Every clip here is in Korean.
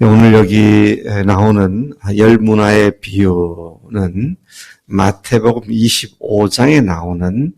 오늘 여기 나오는 열 문화의 비유는 마태복음 25장에 나오는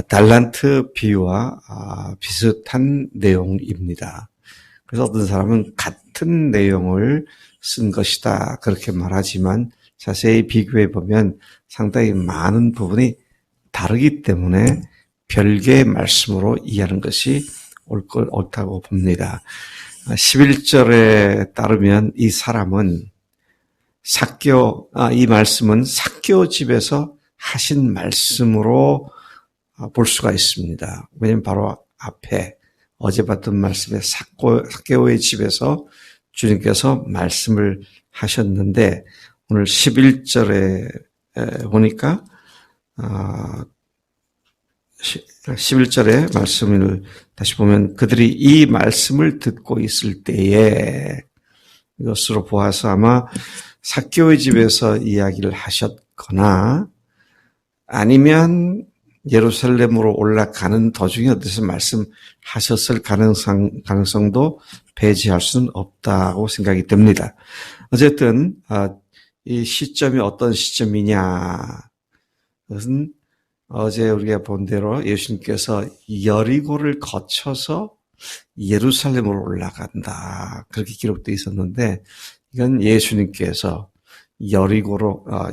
달란트 비유와 비슷한 내용입니다. 그래서 어떤 사람은 같은 내용을 쓴 것이다 그렇게 말하지만 자세히 비교해 보면 상당히 많은 부분이 다르기 때문에 별개의 말씀으로 이해하는 것이 옳다고 봅니다. 11절에 따르면 이 사람은 이 말씀은 삭개오 집에서 하신 말씀으로 볼 수가 있습니다. 왜냐하면 바로 앞에 어제 봤던 말씀에 삭개오의 집에서 주님께서 말씀을 하셨는데 오늘 11절에 보니까 11절의 말씀을 다시 보면 그들이 이 말씀을 듣고 있을 때에 이것으로 보아서 아마 삭개오의 집에서 이야기를 하셨거나 아니면 예루살렘으로 올라가는 도중에 어디서 말씀하셨을 가능성도 배제할 수는 없다고 생각이 듭니다. 어쨌든 이 시점이 어떤 시점이냐 그것은 어제 우리가 본 대로 예수님께서 여리고를 거쳐서 예루살렘으로 올라간다. 그렇게 기록되어 있었는데 이건 예수님께서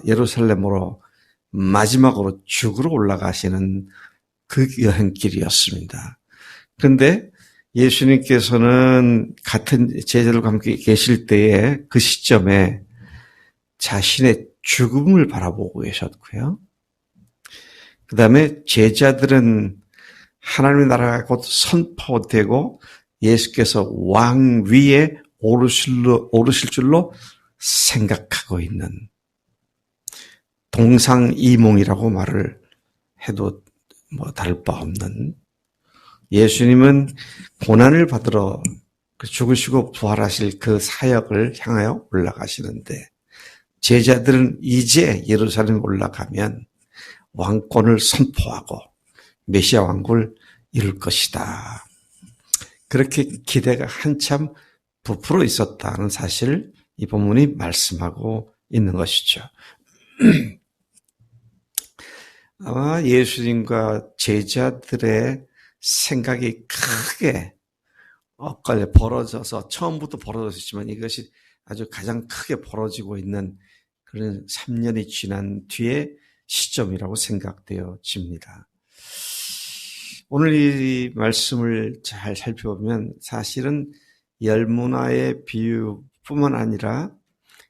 예루살렘으로 마지막으로 죽으러 올라가시는 그 여행길이었습니다. 그런데 예수님께서는 같은 제자들과 함께 계실 때에 그 시점에 자신의 죽음을 바라보고 계셨고요. 그 다음에 제자들은 하나님의 나라가 곧 선포되고 예수께서 왕 위에 오르실 줄로 생각하고 있는 동상이몽이라고 말을 해도 다를 바 없는 예수님은 고난을 받으러 죽으시고 부활하실 그 사역을 향하여 올라가시는데 제자들은 이제 예루살렘에 올라가면 왕권을 선포하고 메시아 왕국을 이룰 것이다. 그렇게 기대가 한참 부풀어 있었다는 사실을 이 본문이 말씀하고 있는 것이죠. 아마 예수님과 제자들의 생각이 크게 엇갈려 벌어져서 처음부터 벌어졌지만 이것이 아주 가장 크게 벌어지고 있는 그런 3년이 지난 뒤에 시점이라고 생각되어집니다. 오늘 이 말씀을 잘 살펴보면 사실은 열문화의 비유뿐만 아니라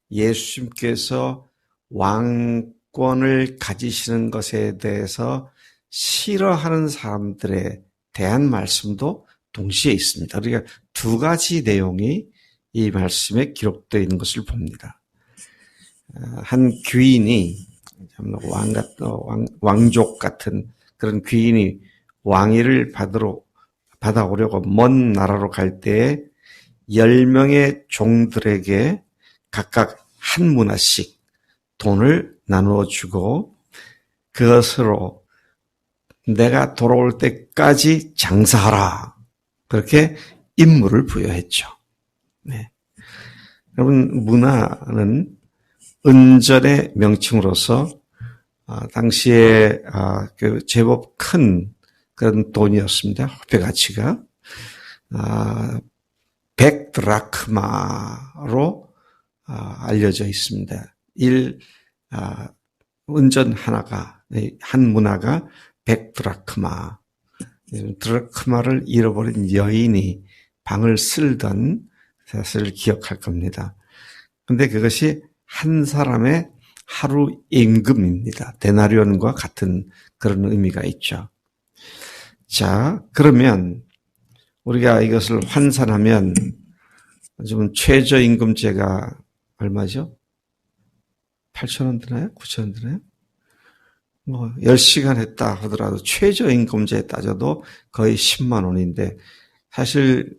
예수님께서 왕권을 가지시는 것에 대해서 싫어하는 사람들에 대한 말씀도 동시에 있습니다. 그러니까 두 가지 내용이 이 말씀에 기록되어 있는 것을 봅니다. 한 귀인이 왕족 같은 그런 귀인이 왕위를 받아오려고 먼 나라로 갈 때에 10명의 종들에게 각각 한 문화씩 돈을 나누어 주고 그것으로 내가 돌아올 때까지 장사하라. 그렇게 임무를 부여했죠. 네. 여러분, 문화는 은전의 명칭으로서 당시에 제법 큰 그런 돈이었습니다. 화폐 가치가 100드라크마로 알려져 있습니다. 은전 하나가 한 문화가 100드라크마. 드라크마를 잃어버린 여인이 방을 쓸던 사실을 기억할 겁니다. 근데 그것이 한 사람의 하루 임금입니다. 데나리온과 같은 그런 의미가 있죠. 자, 그러면 우리가 이것을 환산하면 지금 최저임금제가 얼마죠? 8,000원 드나요? 9,000원 드나요? 10시간 했다 하더라도 최저임금제에 따져도 거의 10만 원인데 사실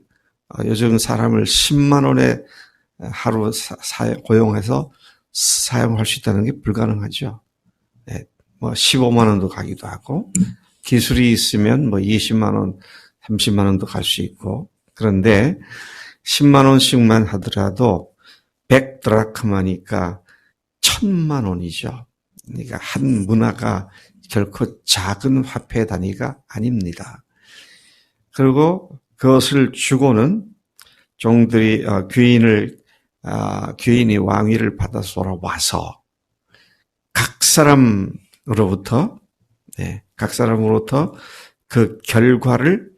요즘 사람을 10만 원에 하루 고용해서 사용할 수 있다는 게 불가능하죠. 네, 15만 원도 가기도 하고 기술이 있으면 20만 원, 30만 원도 갈 수 있고 그런데 10만 원씩만 하더라도 100드라크마니까 1000만 원이죠. 그러니까 한 문화가 결코 작은 화폐 단위가 아닙니다. 그리고 그것을 주고는 종들이 귀인이 왕위를 받아서 돌아와서 각 사람으로부터 그 결과를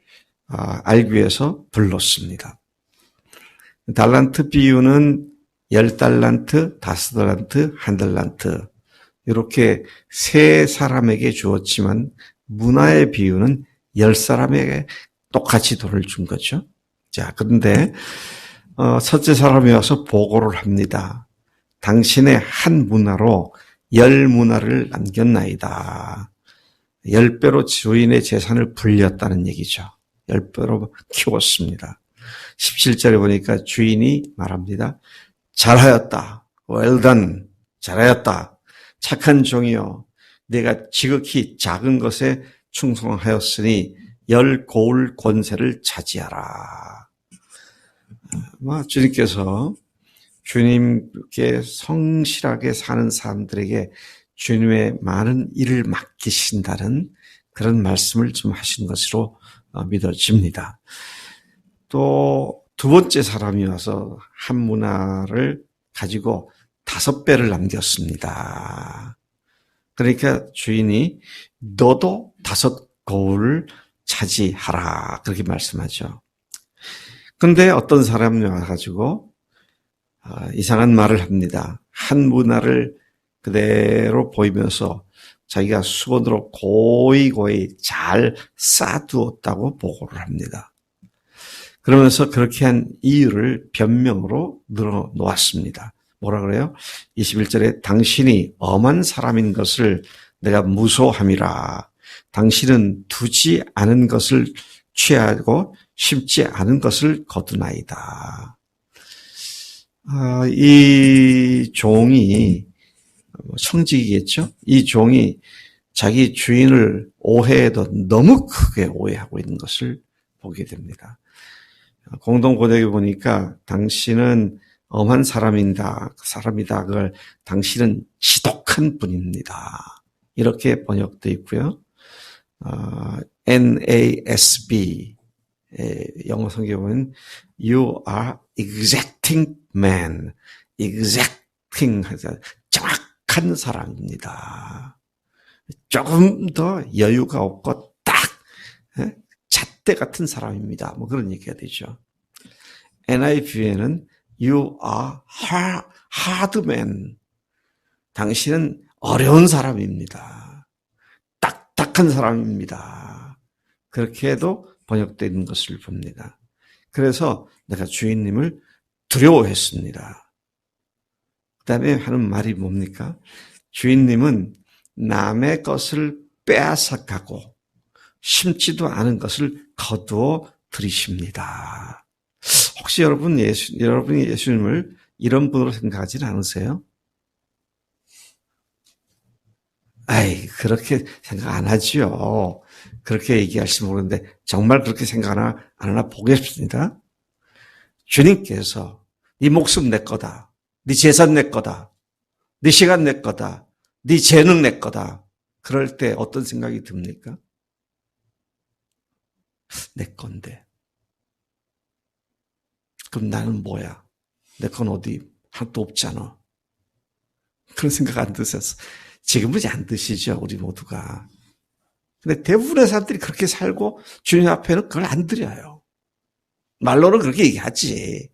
알기 위해서 불렀습니다. 달란트 비유는 10달란트, 5달란트, 1달란트 이렇게 세 사람에게 주었지만 문화의 비유는 10사람에게 똑같이 돈을 준 거죠. 자, 그런데 첫째 사람이 와서 보고를 합니다. 당신의 한 문화로 10문화를 남겼나이다. 10배로 주인의 재산을 불렸다는 얘기죠. 10배로 키웠습니다. 17절에 보니까 주인이 말합니다. 잘하였다. Well done. 잘하였다. 착한 종이여. 내가 지극히 작은 것에 충성하였으니 10고을 권세를 차지하라. 주님께서 주님께 성실하게 사는 사람들에게 주님의 많은 일을 맡기신다는 그런 말씀을 좀 하신 것으로 믿어집니다. 또 두 번째 사람이 와서 한 문화를 가지고 5배를 남겼습니다. 그러니까 주인이 너도 5고을을 차지하라 그렇게 말씀하죠. 근데 어떤 사람이 와가지고 이상한 말을 합니다. 한 문화를 그대로 보이면서 자기가 수건으로 고이고이 잘 쌓아두었다고 보고를 합니다. 그러면서 그렇게 한 이유를 변명으로 늘어놓았습니다. 뭐라 그래요? 21절에 당신이 엄한 사람인 것을 내가 무소함이라. 당신은 두지 않은 것을 취하고 심지 않은 것을 거두나이다. 이 종이 청직이겠죠? 이 종이 자기 주인을 오해해도 너무 크게 오해하고 있는 것을 보게 됩니다. 공동고백에 보니까 당신은 엄한 사람이다. 그걸 당신은 지독한 분입니다. 이렇게 번역되어 있고요. NASB 영어 성경에 보면 You are exacting man. exacting 정확한 사람입니다. 조금 더 여유가 없고 딱 잣대 같은 사람입니다. 뭐 그런 얘기가 되죠. NIV에는 You are hard man. 당신은 어려운 사람입니다. 딱딱한 사람입니다. 그렇게 해도 번역되는 것을 봅니다. 그래서 내가 주인님을 두려워했습니다. 그 다음에 하는 말이 뭡니까? 주인님은 남의 것을 빼앗아가고 심지도 않은 것을 거두어 들이십니다. 혹시 여러분이 예수님을 이런 분으로 생각하지는 않으세요? 그렇게 생각 안 하지요. 그렇게 얘기할지 모르는데 정말 그렇게 생각 안 하나 보겠습니다. 주님께서 네 목숨 내 거다. 네 재산 내 거다. 네 시간 내 거다. 네 재능 내 거다. 그럴 때 어떤 생각이 듭니까? 내 건데. 그럼 나는 뭐야? 내 건 어디 하나도 없잖아. 그런 생각 안 드셨어? 지금은 이제 안 드시죠, 우리 모두가. 근데 대부분의 사람들이 그렇게 살고 주님 앞에는 그걸 안 드려요. 말로는 그렇게 얘기하지.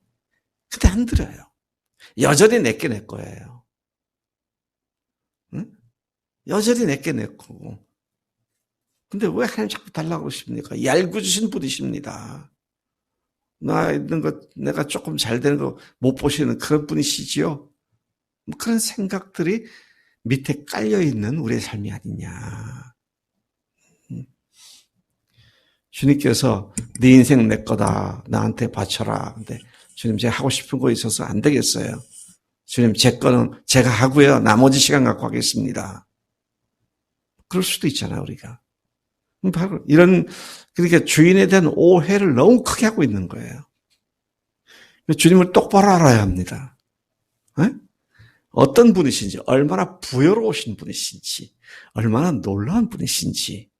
근데 안 드려요. 여전히 내게 내 거예요. 응? 여전히 내게 내 거고. 근데 왜 하나님 자꾸 달라고 그러십니까? 얄궂으신 분이십니다. 나 있는 것, 내가 조금 잘 되는 거 못 보시는 그런 분이시지요? 그런 생각들이 밑에 깔려있는 우리의 삶이 아니냐. 주님께서 네 인생 내 거다. 나한테 바쳐라. 근데 주님 제가 하고 싶은 거 있어서 안 되겠어요. 주님 제 거는 제가 하고요. 나머지 시간 갖고 하겠습니다. 그럴 수도 있잖아요, 우리가. 바로 그러니까 주인에 대한 오해를 너무 크게 하고 있는 거예요. 주님을 똑바로 알아야 합니다. 네? 어떤 분이신지, 얼마나 부여로우신 분이신지, 얼마나 놀라운 분이신지,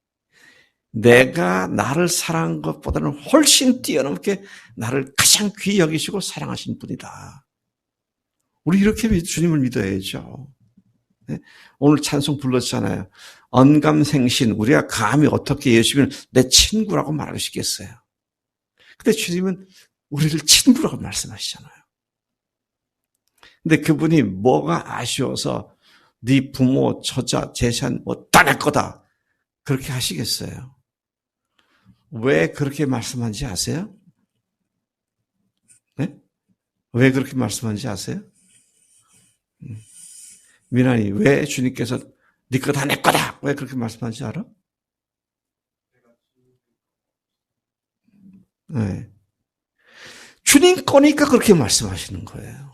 내가 나를 사랑한 것보다는 훨씬 뛰어넘게 나를 가장 귀히 여기시고 사랑하신 분이다. 우리 이렇게 주님을 믿어야죠. 네? 오늘 찬송 불렀잖아요. 언감생신, 우리가 감히 어떻게 예수님을 내 친구라고 말할 수 있겠어요. 근데 주님은 우리를 친구라고 말씀하시잖아요. 근데 그분이 뭐가 아쉬워서 네 부모, 처자, 재산 뭐 다 내 거다. 그렇게 하시겠어요. 왜 그렇게 말씀한지 아세요? 네? 왜 그렇게 말씀한지 아세요? 민환이 왜 주님께서 네 거 다 내 거다. 왜 그렇게 말씀하는지 알아? 네. 주님 거니까 그렇게 말씀하시는 거예요.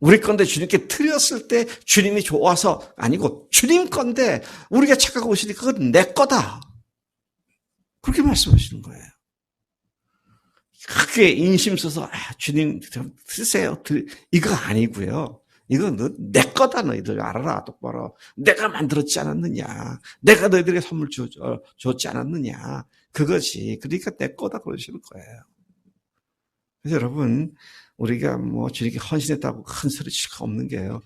우리 건데 주님께 드렸을 때 주님이 좋아서 아니고 주님 건데 우리가 착각하고 오시니까 그건 내 거다. 그렇게 말씀하시는 거예요. 크게 인심 써서 주님 좀 쓰세요. 이거 아니고요. 이건 내 거다. 너희들 알아라 똑바로. 내가 만들었지 않았느냐. 내가 너희들에게 선물 줬지 않았느냐. 그거지. 그러니까 내 거다 그러시는 거예요. 그래서 여러분 우리가 뭐 주님께 헌신했다고 큰 소리 칠 거 없는 게요.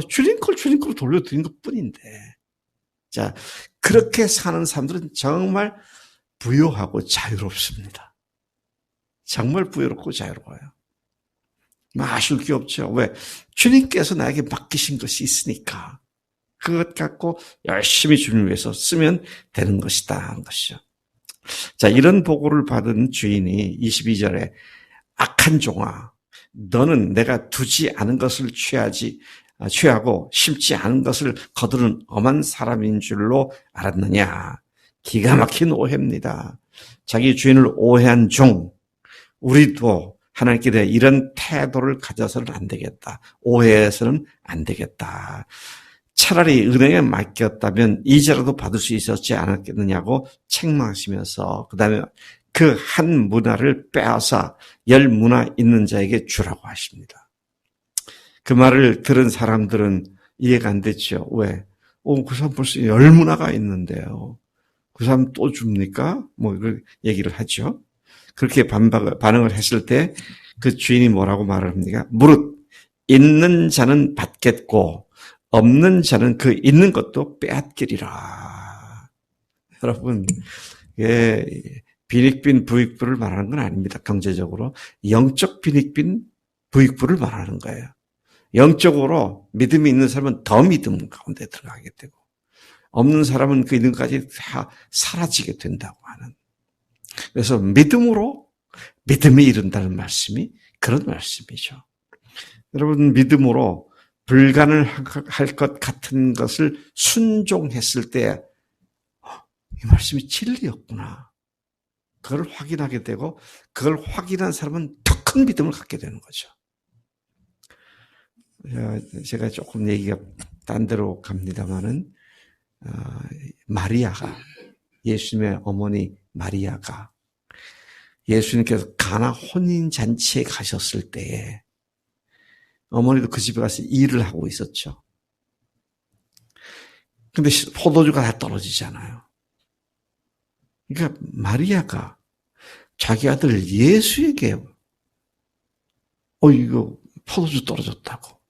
주님 걸 돌려드린 것뿐인데. 자, 그렇게 사는 사람들은 정말 부요하고 자유롭습니다. 정말 부요롭고 자유로워요. 아쉬울 게 없죠. 왜? 주님께서 나에게 맡기신 것이 있으니까 그것 갖고 열심히 주님을 위해서 쓰면 되는 것이다 하는 것이죠. 자, 이런 보고를 받은 주인이 22절에 악한 종아, 너는 내가 두지 않은 것을 취하고 심지 않은 것을 거두는 엄한 사람인 줄로 알았느냐. 기가 막힌 오해입니다. 자기 주인을 오해한 종, 우리도 하나님께 대해 이런 태도를 가져서는 안 되겠다. 오해해서는 안 되겠다. 차라리 은행에 맡겼다면 이자라도 받을 수 있었지 않았겠느냐고 책망하시면서 그 다음에 그 한 문화를 빼앗아 10문화 있는 자에게 주라고 하십니다. 그 말을 들은 사람들은 이해가 안 됐죠. 왜? 그 사람 벌써 10문화가 있는데요. 그 사람 또 줍니까? 뭐 이걸 얘기를 하죠. 그렇게 반응을 했을 때 그 주인이 뭐라고 말을 합니까? 무릇 있는 자는 받겠고 없는 자는 그 있는 것도 빼앗기리라. 여러분, 빈익빈 부익부를 말하는 건 아닙니다. 경제적으로 영적 빈익빈 부익부를 말하는 거예요. 영적으로 믿음이 있는 사람은 더 믿음 가운데 들어가게 되고 없는 사람은 그 있는 것까지 다 사라지게 된다고 하는. 그래서 믿음이 이룬다는 말씀이 그런 말씀이죠. 여러분, 믿음으로 불가능할 것 같은 것을 순종했을 때 이 말씀이 진리였구나. 그걸 확인하게 되고 그걸 확인한 사람은 더 큰 믿음을 갖게 되는 거죠. 제가 조금 얘기가 딴 데로 갑니다마는 마리아가 예수님의 어머니 마리아가 예수님께서 가나 혼인잔치에 가셨을 때에 어머니도 그 집에 가서 일을 하고 있었죠. 근데 포도주가 다 떨어지잖아요. 그러니까 마리아가 자기 아들 예수에게 이거 포도주 떨어졌다고.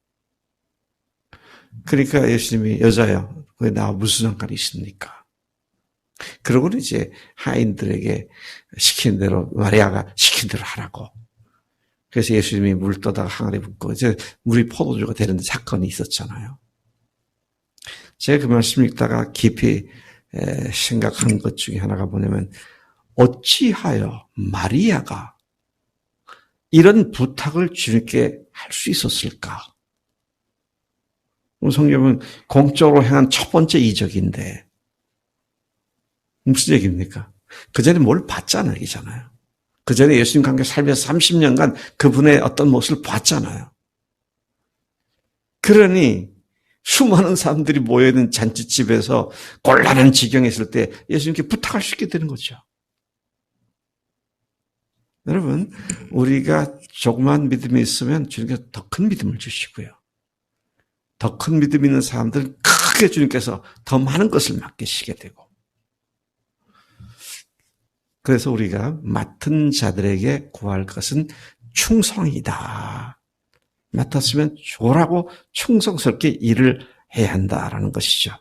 그러니까 예수님이 여자야, 왜 나와 무슨 상관이 있습니까? 그러고는 이제 하인들에게 시킨 대로 마리아가 시킨 대로 하라고. 그래서 예수님이 물 떠다가 항아리 붓고 이제 물이 포도주가 되는 사건이 있었잖아요. 제가 그 말씀 읽다가 깊이 생각한 것 중에 하나가 뭐냐면 어찌하여 마리아가 이런 부탁을 주님께 할 수 있었을까? 성경은 공적으로 행한 첫 번째 이적인데 무슨 얘기입니까? 그 전에 뭘 봤잖아요, 이잖아요. 그 전에 예수님 관계 살면서 30년간 그분의 어떤 모습을 봤잖아요. 그러니 수많은 사람들이 모여있는 잔치집에서 곤란한 지경에 있을 때 예수님께 부탁할 수 있게 되는 거죠. 여러분, 우리가 조그만 믿음이 있으면 주님께서 더 큰 믿음을 주시고요. 더 큰 믿음 있는 사람들은 크게 주님께서 더 많은 것을 맡기시게 되고. 그래서 우리가 맡은 자들에게 구할 것은 충성이다. 맡았으면 조라고 충성스럽게 일을 해야 한다라는 것이죠.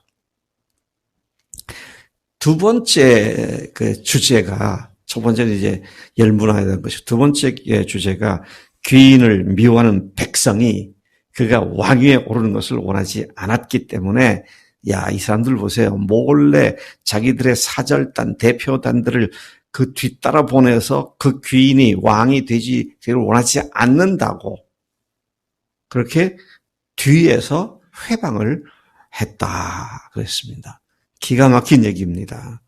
두 번째 그 주제가, 첫 번째는 이제 열문화에 대한 것이고, 두 번째 주제가 귀인을 미워하는 백성이 그가 왕위에 오르는 것을 원하지 않았기 때문에, 야, 이 사람들 보세요. 몰래 자기들의 사절단, 대표단들을 그 뒤따라 보내서 그 귀인이 왕이 되기를 원하지 않는다고 그렇게 뒤에서 회방을 했다 그랬습니다. 기가 막힌 얘기입니다.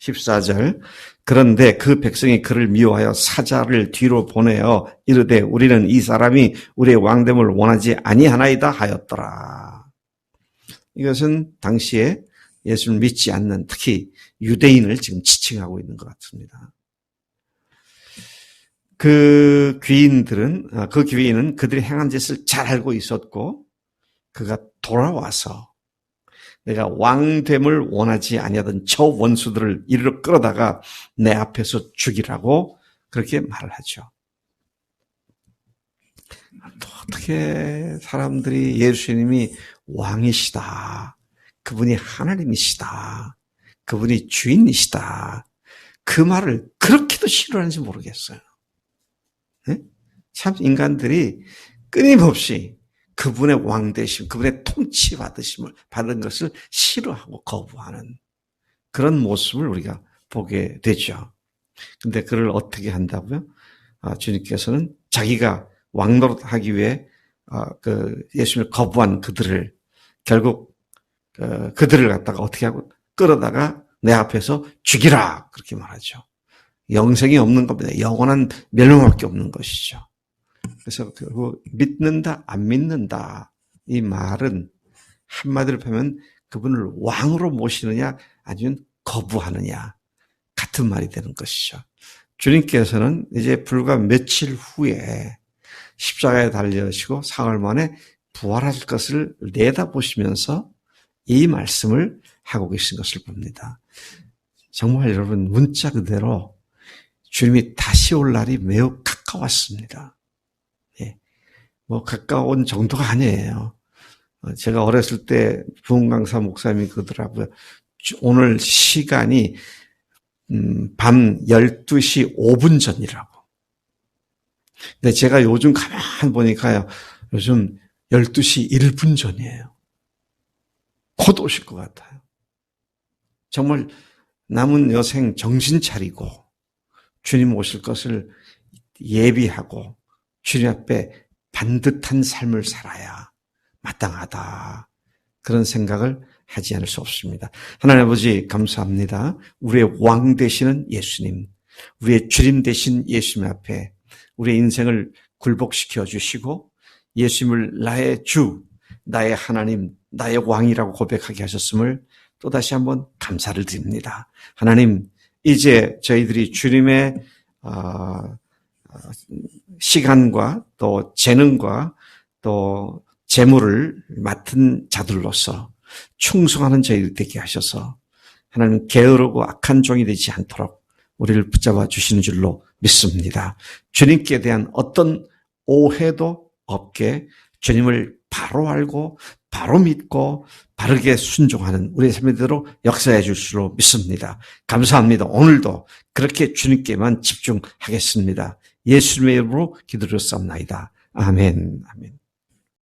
14절. 그런데 그 백성이 그를 미워하여 사자를 뒤로 보내어 이르되 우리는 이 사람이 우리의 왕됨을 원하지 아니하나이다 하였더라. 이것은 당시에 예수를 믿지 않는 특히 유대인을 지금 지칭하고 있는 것 같습니다. 그 귀인은 그들이 행한 짓을 잘 알고 있었고 그가 돌아와서 내가 왕됨을 원하지 아니하던 저 원수들을 이리로 끌어다가 내 앞에서 죽이라고 그렇게 말을 하죠. 또 어떻게 사람들이 예수님이 왕이시다, 그분이 하나님이시다, 그분이 주인이시다, 그 말을 그렇게도 싫어하는지 모르겠어요. 네? 참 인간들이 끊임없이 그분의 왕되심, 그분의 통치받으심을 받은 것을 싫어하고 거부하는 그런 모습을 우리가 보게 되죠. 근데 그를 어떻게 한다고요? 주님께서는 자기가 왕노릇하기 위해 예수님을 거부한 그들을 결국 그들을 갖다가 어떻게 하고 끌어다가 내 앞에서 죽이라 그렇게 말하죠. 영생이 없는 겁니다. 영원한 멸망밖에 없는 것이죠. 그래서 결국 믿는다, 안 믿는다 이 말은 한마디로 보면 그분을 왕으로 모시느냐 아니면 거부하느냐 같은 말이 되는 것이죠. 주님께서는 이제 불과 며칠 후에 십자가에 달려시고 사흘 만에 부활하실 것을 내다보시면서 이 말씀을 하고 계신 것을 봅니다. 정말 여러분 문자 그대로 주님이 다시 올 날이 매우 가까웠습니다. 뭐 가까운 정도가 아니에요. 제가 어렸을 때 부흥 강사 목사님이 그러더라고요. 오늘 시간이 밤 12시 5분 전이라고. 근데 제가 요즘 가만 보니까요. 요즘 12시 1분 전이에요. 곧 오실 것 같아요. 정말 남은 여생 정신 차리고 주님 오실 것을 예비하고 주님 앞에 반듯한 삶을 살아야 마땅하다. 그런 생각을 하지 않을 수 없습니다. 하나님 아버지 감사합니다. 우리의 왕 되시는 예수님, 우리의 주님 되신 예수님 앞에 우리의 인생을 굴복시켜 주시고 예수님을 나의 주, 나의 하나님, 나의 왕이라고 고백하게 하셨음을 또다시 한번 감사를 드립니다. 하나님, 이제 저희들이 주님의 시간과 또 재능과 또 재물을 맡은 자들로서 충성하는 저희들 되게 하셔서 하나님 게으르고 악한 종이 되지 않도록 우리를 붙잡아 주시는 줄로 믿습니다. 주님께 대한 어떤 오해도 없게 주님을 바로 알고 바로 믿고 바르게 순종하는 우리의 삶대로 역사해 줄 줄로 믿습니다. 감사합니다. 오늘도 그렇게 주님께만 집중하겠습니다. 예수님의 이름으로 기도드렸사옵나이다. 아멘. 아멘.